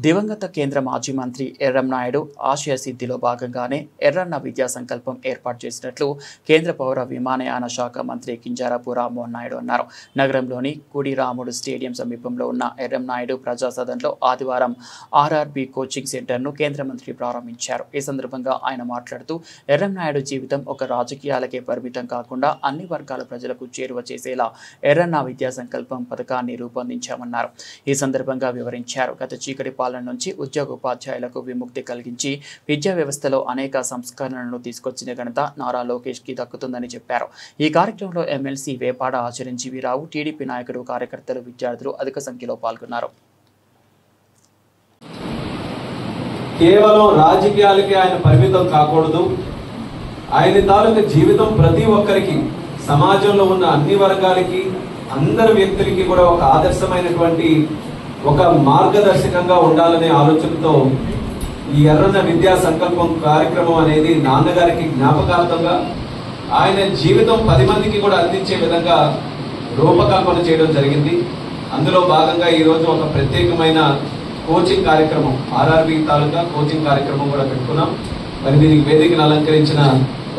దివంగత కేంద్ర మాజీ మంత్రి ఎర్రంనాయుడు ఆశయ సిద్ధిలో భాగంగానే ఎర్రన్న విద్యా సంకల్పం ఏర్పాటు చేసినట్లు కేంద్ర పౌర విమానయాన శాఖ మంత్రి కింజరాపు రామ్మోహన్ నాయుడు అన్నారు. నగరంలోని కుడిరాముడు స్టేడియం సమీపంలో ఉన్న ఎర్రంనాయుడు ప్రజా సదన్లో ఆదివారం ఆర్ఆర్బీ కోచింగ్ సెంటర్ను కేంద్ర మంత్రి ప్రారంభించారు. ఈ సందర్భంగా ఆయన మాట్లాడుతూ ఎర్రంనాయుడు జీవితం ఒక రాజకీయాలకే పరిమితం కాకుండా అన్ని వర్గాల ప్రజలకు చేరువ చేసేలా ఎర్రన్న విద్యా సంకల్పం పథకాన్ని రూపొందించామన్నారు. ఈ సందర్భంగా వివరించారు. గత చీకటి పాలన నుంచి ఉద్యోగ ఉపాధ్యాయులకు విముక్తి కలిగించి విద్యా వ్యవస్థలో అనేక సంస్కరణలను తీసుకొచ్చిన ఘనత నారా లోకేష్ కి దక్కుతుందని చెప్పారు. ఈ కార్యక్రమంలో ఎమ్మెల్సీ వేపాడ చిరంజీవిరావు, టీడీపీ నాయకులు, కార్యకర్తలు, విద్యార్థులు అధిక సంఖ్యలో పాల్గొన్నారు. కేవలం రాజకీయాలకే ఆయన పరిమితం కాకూడదు. ఆయన తాలూకు జీవితం ప్రతి ఒక్కరికి, సమాజంలో ఉన్న అన్ని వర్గాలకి, అందరి వ్యక్తులకి కూడా ఒక ఆదర్శమైనటువంటి ఒక మార్గదర్శకంగా ఉండాలనే ఆలోచనతో ఈ ఎర్రన్న విద్యా సంకల్పం కార్యక్రమం అనేది నాన్నగారికి జ్ఞాపకార్థంగా ఆయన జీవితం 10 మందికి కూడా అందించే విధంగా రూపకల్పన చేయడం జరిగింది. అందులో భాగంగా ఈరోజు ఒక ప్రత్యేకమైన కోచింగ్ కార్యక్రమం, ఆర్ఆర్బీ తాలూకా కోచింగ్ కార్యక్రమం కూడా పెట్టుకున్నాం. మరి దీనికి వేదికను అలంకరించిన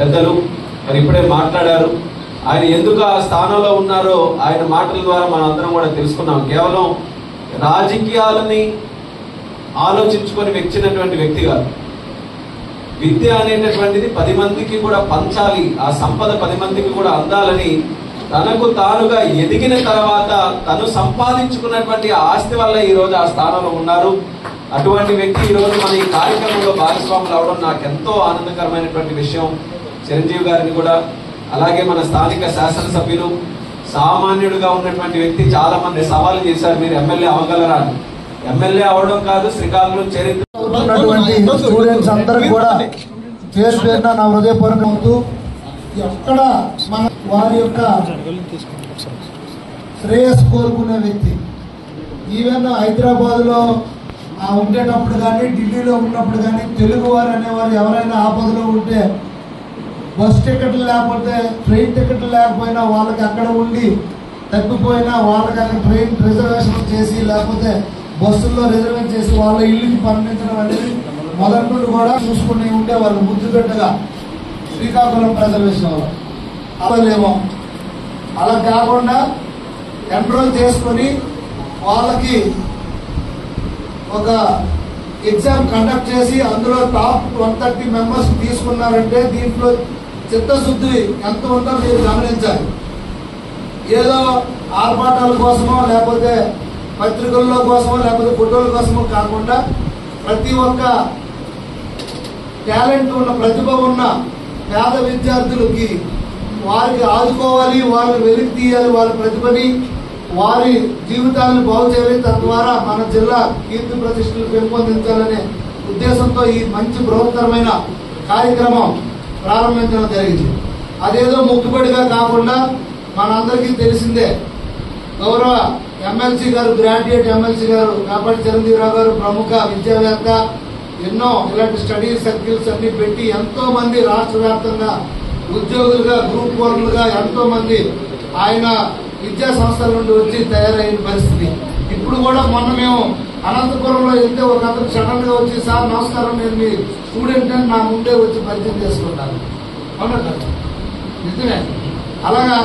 పెద్దలు మరి ఇప్పుడే మాట్లాడారు. ఆయన ఎందుకు ఆ స్థానంలో ఉన్నారో ఆయన మాటల ద్వారా మనం అందరం కూడా తెలుసుకున్నాం. కేవలం రాజకీయాలని ఆలోచించుకొని వచ్చినటువంటి వ్యక్తి కాదు. విద్య అనేటటువంటిది 10 మందికి కూడా పంచాలి, ఆ సంపద 10 మందికి కూడా అందాలని తనకు తానుగా ఎదిగిన తర్వాత తను సంపాదించుకున్నటువంటి ఆస్తి వల్ల ఈ రోజు ఆ స్థానంలో ఉన్నారు. అటువంటి వ్యక్తి ఈ రోజు మన ఈ కార్యక్రమంలో భాగస్వాములు అవడం నాకు ఎంతో ఆనందకరమైనటువంటి విషయం. చిరంజీవి గారిని కూడా, అలాగే మన స్థానిక శాసనసభ్యులు, సామాన్యుడిగా ఉన్నటువంటి వ్యక్తి, చాలా మంది సవాలు చేశారు, మీరు ఎమ్మెల్యే అవగలరా అని. ఎమ్మెల్యే అవడం కాదు, శ్రీకాకుళం చరిత్ర స్టూడెంట్స్ అందరూ కూడా పేరు పేరున నా హృదయపూర్వకంతో ఎక్కడ మన వారి యొక్క శ్రేయస్ కోరుకునే వ్యక్తి. ఈవెన్ హైదరాబాద్ లో ఉండేటప్పుడు కానీ, ఢిల్లీలో ఉన్నప్పుడు కానీ తెలుగు వారు అనేవారు ఎవరైనా ఆపదలో ఉంటే బస్ టికెట్లు లేకపోతే, ట్రైన్ టికెట్లు లేకపోయినా వాళ్ళకి అక్కడ ఉండి తప్పిపోయినా వాళ్ళకి అక్కడ ట్రైన్ రిజర్వేషన్ చేసి, లేకపోతే బస్సుల్లో రిజర్వేషన్ చేసి వాళ్ళ ఇల్లుకి పంపించడం అనేది మొదటి నుండి కూడా చూసుకుని ఉంటే వాళ్ళు ముద్దుగడ్డగా శ్రీకాకుళం ప్రజల విషయంలో అలాగేమో అలా కాకుండా ఎన్రోల్ చేసుకొని వాళ్ళకి ఒక ఎగ్జామ్ కండక్ట్ చేసి అందులో టాప్ 130 మెంబర్స్ తీసుకున్నారంటే దీంట్లో చిత్తశుద్ధి ఎంత ఉందో మీరు గమనించాలి. ఏదో ఆర్భాటాల కోసమో, లేకపోతే పత్రికల్లో కోసమో, లేకపోతే ఫోటోల కోసమో కాకుండా ప్రతి ఒక్క టాలెంట్ ఉన్న, ప్రతిభ ఉన్న పేద విద్యార్థులకి వారికి ఆదుకోవాలి, వారిని వెలికి తీయాలి, వారి ప్రతిభని, వారి జీవితాలను బాగు చేయాలి, తద్వారా మన జిల్లా కీర్తి ప్రతిష్టలు పెంపొందించాలనే ఉద్దేశంతో ఈ మంచి బృహత్తరమైన కార్యక్రమం ప్రారంభించడం జరిగింది. అదేదో ముక్కుబడిగా కాకుండా మనందరికీ తెలిసిందే, గౌరవ ఎమ్మెల్సీ గారు, గ్రాడ్యుయేట్ ఎమ్మెల్సీ గారు కాపాటి చిరంజీవిరావు గారు ప్రముఖ విద్యావేత్త, ఎన్నో ఇలాంటి స్టడీ సర్కిల్స్ అన్ని పెట్టి ఎంతో మంది రాష్ట్ర వ్యాప్తంగా ఉద్యోగులుగా, గ్రూప్ వన్లుగా ఎంతో మంది ఆయన విద్యా సంస్థల నుండి వచ్చి తయారైన పరిస్థితి. ఇప్పుడు కూడా మొన్న మేము అనంతపురంలో వెళ్తే ఒక అతను సడన్ గా వచ్చి, సార్ నమస్కారం, నేను మీ స్టూడెంట్ అని నా ముందే వచ్చి పరిచయం చేసుకుంటాను. అవునా? నిజమే. అలాగా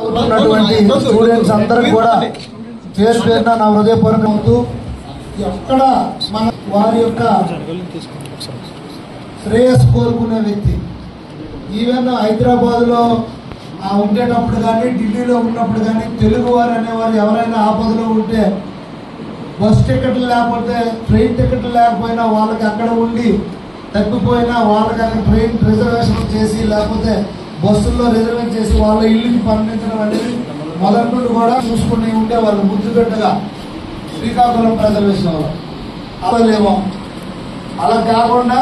ఉన్నటువంటి స్టూడెంట్స్ అందరూ కూడా పేరు పేరున నా హృదయపూర్వకంతో ఎక్కడ మన వారి యొక్క శ్రేయస్ కోరుకునే వ్యక్తి. ఈవెన్ హైదరాబాద్ లో ఉండేటప్పుడు కానీ, ఢిల్లీలో ఉన్నప్పుడు కానీ తెలుగు వారు అనేవారు ఎవరైనా ఆపదలో ఉంటే బస్ టికెట్లు లేకపోతే, ట్రైన్ టికెట్లు లేకపోయినా వాళ్ళకి అక్కడ ఉండి తప్పిపోయినా వాళ్ళకి అక్కడ ట్రైన్ రిజర్వేషన్ చేసి, లేకపోతే బస్సుల్లో రిజర్వేషన్ చేసి వాళ్ళ ఇల్లుకి పంపించడం అనేది మొదటి నుండి కూడా చూసుకుని ఉంటే వాళ్ళు ముద్దుగడ్డగా శ్రీకాకుళం ప్రజల విషయంలో అలాగేమో అలా కాకుండా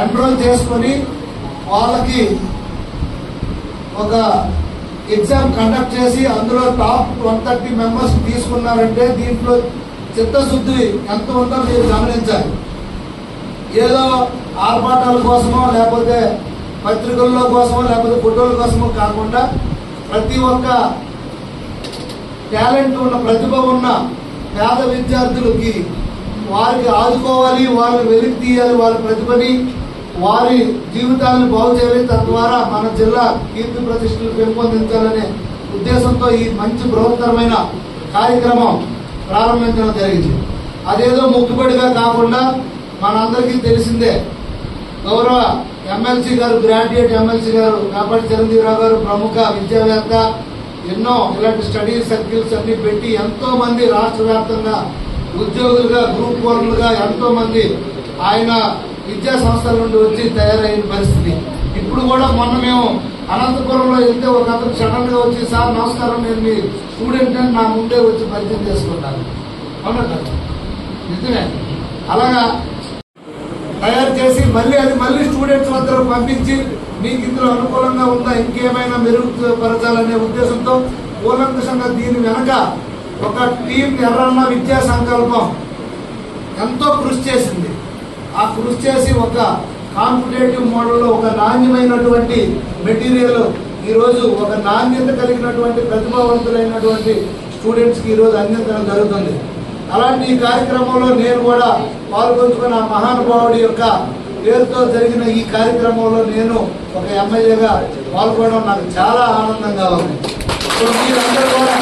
ఎన్రోల్ చేసుకొని వాళ్ళకి ఒక ఎగ్జామ్ కండక్ట్ చేసి అందులో టాప్ 130 మెంబర్స్ తీసుకున్నారంటే దీంట్లో చిత్తశుద్ధి ఎంత ఉందో మీరు గమనించాలి. ఏదో ఆర్భాటాల కోసమో, లేకపోతే పత్రికల్లో కోసమో, లేకపోతే ఫోటోల కోసమో కాకుండా ప్రతి ఒక్క టాలెంట్ ఉన్న, ప్రతిభ ఉన్న పేద విద్యార్థులకి వారికి ఆదుకోవాలి, వారిని వెలికి తీయాలి, వారి ప్రతిభని, వారి జీవితాలను బాగు చేయాలి, తద్వారా మన జిల్లా కీర్తి ప్రతిష్టలు పెంపొందించాలనే ఉద్దేశంతో ఈ మంచి బృహత్తరమైన కార్యక్రమం ప్రారంభించడం జరిగింది. అదేదో మొక్కుబడిగా కాకుండా మనందరికీ తెలిసిందే, గౌరవ ఎమ్మెల్సీ గారు, గ్రాడ్యుయేట్ ఎమ్మెల్సీ గారు కాపాటి చిరంజీవిరావు గారు ప్రముఖ విద్యావేత్త, ఎన్నో ఇలాంటి స్టడీ సర్కిల్స్ అన్ని పెట్టి ఎంతో మంది రాష్ట్ర వ్యాప్తంగా ఉద్యోగులుగా, గ్రూప్ వన్లుగా ఎంతో మంది ఆయన విద్యా సంస్థల నుండి వచ్చి తయారైన పరిస్థితి. ఇప్పుడు కూడా మొన్న మేము అనంతపురంలో వెళ్తే ఒక అతను సడన్ గా వచ్చి, సార్ నమస్కారం, నేను మీ స్టూడెంట్ అని నా ముందే వచ్చి పరిచయం చేసుకుంటాను. అవునా సార్? నిజమే. అలాగా తయారు చేసి మళ్ళీ స్టూడెంట్స్ వద్దకు పంపించి మీకు ఇందులో అనుకూలంగా ఉందా, ఇంకేమైనా మెరుగుపరచాలనే ఉద్దేశంతో కూలంకషంగా దీని వెనక ఒక టీం ఎర్రన్న విద్యా సంకల్పం ఎంతో కృషి చేసింది. ఆ కృషి చేసి ఒక కాంపిటేటివ్ మోడల్లో ఒక నాణ్యమైనటువంటి మెటీరియల్ ఈరోజు ఒక నాణ్యత కలిగినటువంటి ప్రతిభావంతులైనటువంటి స్టూడెంట్స్కి ఈరోజు అందించడం జరుగుతుంది. అలాంటి ఈ కార్యక్రమంలో నేను కూడా పాల్గొంచుకున్న మహానుభావుడి యొక్క పేరుతో జరిగిన ఈ కార్యక్రమంలో నేను ఒక ఎమ్మెల్యేగా పాల్గొనడం నాకు చాలా ఆనందంగా ఉంది. మీరందరూ కూడా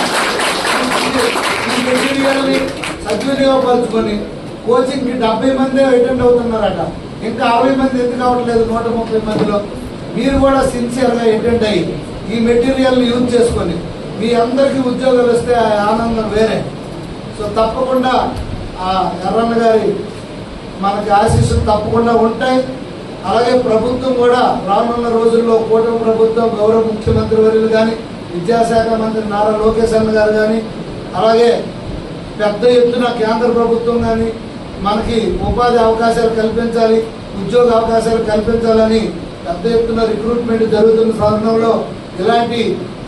ఈ మెటీరియల్ని సద్వినియోగపరుచుకొని కోచింగ్కి 70 మందే అటెండ్ అవుతున్నారట. ఇంకా 60 మంది ఎందుకు అవ్వట్లేదు 130 మందిలో? మీరు కూడా సిన్సియర్గా అటెండ్ అయ్యి ఈ మెటీరియల్ని యూజ్ చేసుకొని మీ అందరికీ ఉద్యోగాలు వస్తే ఆ ఆనందం వేరే. సో తప్పకుండా ఆ ఎర్రన్న గారి మనకి ఆశీస్సులు తప్పకుండా ఉంటాయి. అలాగే ప్రభుత్వం కూడా రానున్న రోజుల్లో కూటమి ప్రభుత్వం, గౌరవ ముఖ్యమంత్రి వర్యులు కానీ, విద్యాశాఖ మంత్రి నారా లోకేష్ అన్న గారు కానీ, అలాగే పెద్ద ఎత్తున కేంద్ర ప్రభుత్వం కానీ మనకి ఉపాధి అవకాశాలు కల్పించాలి, ఉద్యోగ అవకాశాలు కల్పించాలని పెద్ద ఎత్తున రిక్రూట్మెంట్ జరుగుతున్న సమయంలో ఇలాంటి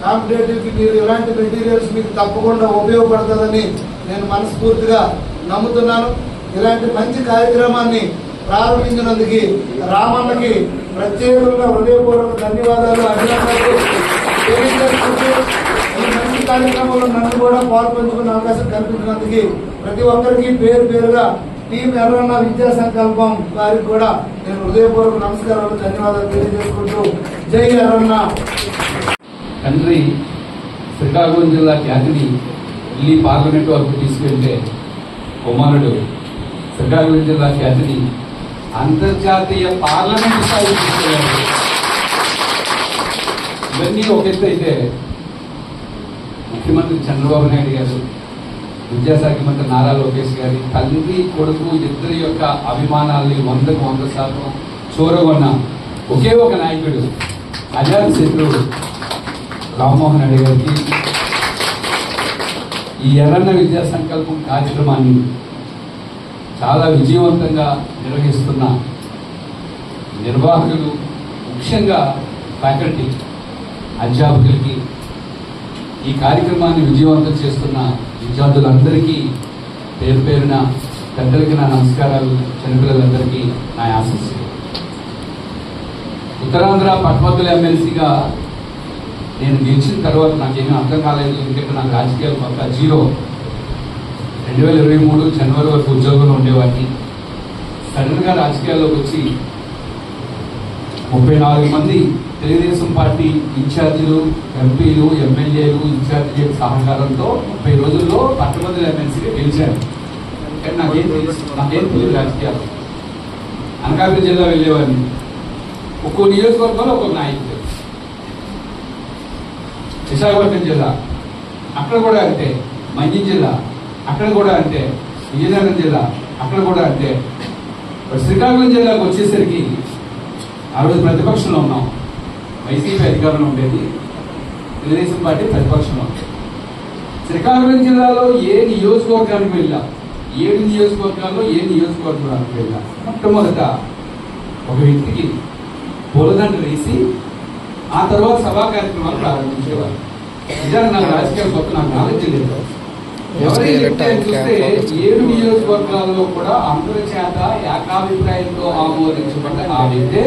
కాంపిటేటివ్కి మీరు ఇలాంటి మెటీరియల్స్ మీకు తప్పకుండా ఉపయోగపడుతుందని నేను మనస్ఫూర్తిగా నమ్ముతున్నాను. ఇలాంటి మంచి కార్యక్రమాన్ని ప్రారంభించినందుకు రామన్నకి ప్రత్యేకంగా హృదయపూర్వక ధన్యవాదాలు, అభినందనలు తెలియజేసుకుంటూ ఈ మంచి కార్యక్రమంలో నన్ను కూడా పాల్పంచుకునే అవకాశం కల్పించినందుకు ప్రతి ఒక్కరికి పేరు పేరుగా టీం ఎర్రన్న విద్యా సంకల్పం వారికి కూడా నేను హృదయపూర్వక నమస్కారాలు, ధన్యవాదాలు తెలియజేసుకుంటూ జై ఎర్రన్న. తండ్రి శ్రీకాకుళం జిల్లా ఖ్యాతిని ఢిల్లీ పార్లమెంట్ వరకు తీసుకెళ్తే కుమారుడు శ్రీకాకుళం జిల్లా ఖ్యాతిని అంతర్జాతీయ పార్లమెంట్ స్థాయికి తీసుకెళ్లారు. ఇవన్నీ ఒక ఎత్తు అయితే ముఖ్యమంత్రి చంద్రబాబు నాయుడు గారు, విద్యాశాఖ మంత్రి నారా లోకేష్ గారి తల్లి కొడుకు ఇద్దరి యొక్క అభిమానాల్ని 100కు 100% చూరగొన్న ఒకే ఒక నాయకుడు అజాత శత్రువుడు రామ్మోహన్ రెడ్డి గారికి ఈ ఎర్రన్న విద్యా సంకల్పం కార్యక్రమాన్ని చాలా విజయవంతంగా నిర్వహిస్తున్న నిర్వాహకులు, ముఖ్యంగా ఫ్యాకల్టీ, అధ్యాపకులకి, ఈ కార్యక్రమాన్ని విజయవంతం చేస్తున్న విద్యార్థులందరికీ పేరు పేరున పెద్దలకి నా నమస్కారాలు, చిన్నపిల్లలందరికీ నా ఆశీస్సులు. ఉత్తరాంధ్ర పట్టభద్రుల ఎమ్మెల్సీగా నేను గెలిచిన తర్వాత నాకేమీ అర్థం కాలేదు. ఎందుకంటే నాకు రాజకీయాలు కొత్త, 0. 2023 జనవరి వరకు ఉద్యోగంలో ఉండేవాడిని. సడన్గా రాజకీయాల్లోకి వచ్చి 34 మంది తెలుగుదేశం పార్టీ ఇన్ఛార్జీలు, ఎంపీలు, ఎమ్మెల్యేలు, ఇన్ఛార్జీల సహకారంతో 30 రోజుల్లో పట్టభద్రుల ఎమ్మెల్సీగా గెలిచాను. కానీ నాకేం తెలియదు రాజకీయాలు. అనకాపల్లి జిల్లా వెళ్ళేవాడిని. ఒక్కో నియోజకవర్గంలో ఒక్కొక్క నాయకుడు. విశాఖపట్నం జిల్లా అక్కడ కూడా అంతే, మంజం జిల్లా అక్కడ కూడా అంతే, విజయనగరం జిల్లా అక్కడ కూడా అంతే. శ్రీకాకుళం జిల్లాకు వచ్చేసరికి ఆ రోజు ప్రతిపక్షంలో ఉన్నాం. వైసీపీ అధికారంలో ఉండేది, తెలుగుదేశం పార్టీ ప్రతిపక్షంలో ఉండేది. శ్రీకాకుళం జిల్లాలో ఏ నియోజకవర్గానికి వెళ్ళా, 7 నియోజకవర్గాల్లో ఏ నియోజకవర్గానికి వెళ్ళా, మొట్టమొదట ఒక వ్యక్తికి పూలదండలు వేసి ఆ తర్వాత సభా కార్యక్రమాలు ప్రారంభించేవారు. నిజంగా నాకు రాజకీయాలు కొత్త, నాకు నాలెడ్జ్ లేదు. ఎవరైతే చూస్తే 7 నియోజకవర్గాల్లో కూడా అందరి చేత ఏకాభిప్రాయంతో ఆమోదించబడ్డ ఆ వ్యక్తే